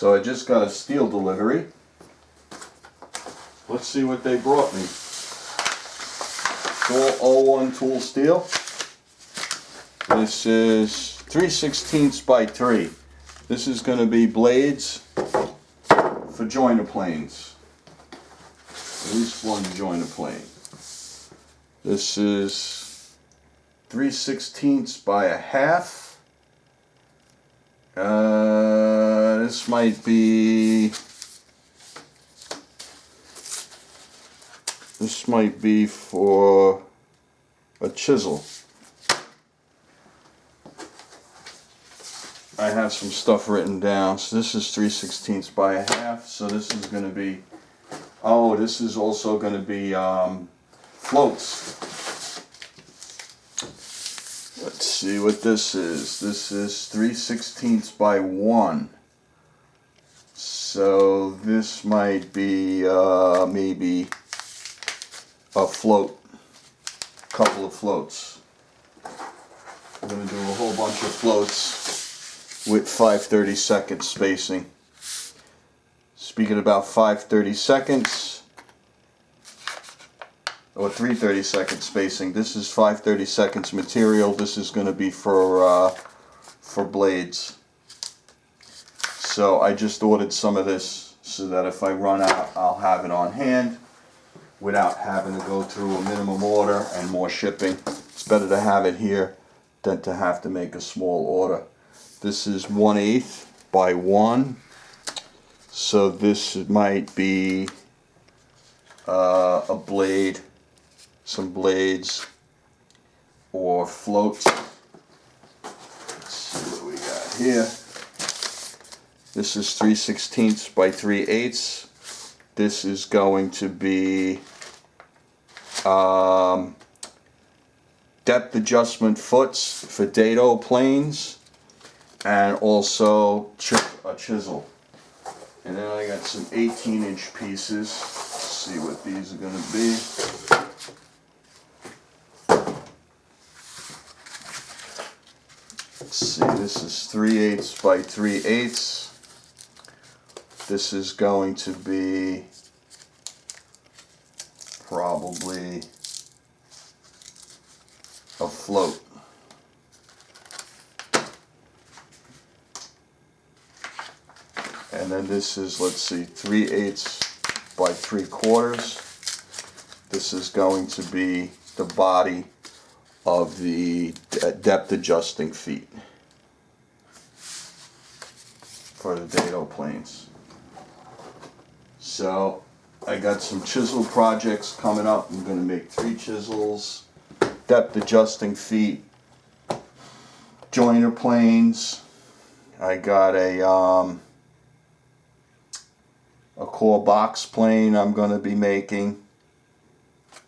So I just got a steel delivery. Let's see what they brought me. It's all 01 tool steel. This is 3/16 by 3. This is going to be blades for joiner planes. At least one joiner plane. This is 3/16 by a half. This might be for a chisel. I have some stuff written down. So this is 3/16 by a half. So this is going to be, oh, this is also going to be floats. Let's see what this is. This is 3/16 by 1. So this might be maybe a float, couple of floats. I'm going to do a whole bunch of floats with 5/32 spacing. Speaking about 5/32 or 3/32 spacing, this is 5/32 material. This is going to be for blades. So I just ordered some of this so that if I run out, I'll have it on hand without having to go through a minimum order and more shipping. It's better to have it here than to have to make a small order. This is 1/8 by 1. So this might be a blade, some blades, or floats. Let's see what we got here. This is 3/16 by 3/8. This is going to be depth adjustment foots for dado planes, and also a chisel. And then I got some 18-inch pieces. Let's see what these are going to be. Let's see, this is 3/8 by 3/8. This is going to be probably a float. And then this is, let's see, 3/8 by 3/4. This is going to be the body of the depth adjusting feet for the dado planes. So I got some chisel projects coming up. I'm going to make 3 chisels, depth adjusting feet, joiner planes. I got a core box plane I'm going to be making.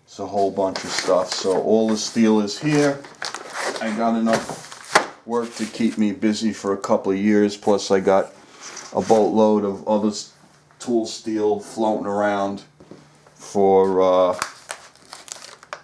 It's a whole bunch of stuff. So all the steel is here. I got enough work to keep me busy for a couple of years. Plus I got a boatload of other tool steel floating around for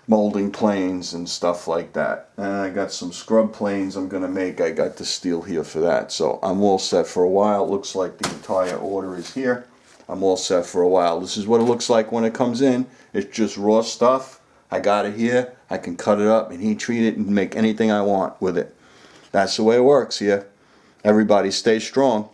molding planes and stuff like that. And I got some scrub planes I'm going to make. I got the steel here for that. So I'm all set for a while. It looks like the entire order is here. I'm all set for a while. This is what it looks like when it comes in. It's just raw stuff. I got it here. I can cut it up and heat treat it and make anything I want with it. That's the way it works here. Everybody stay strong.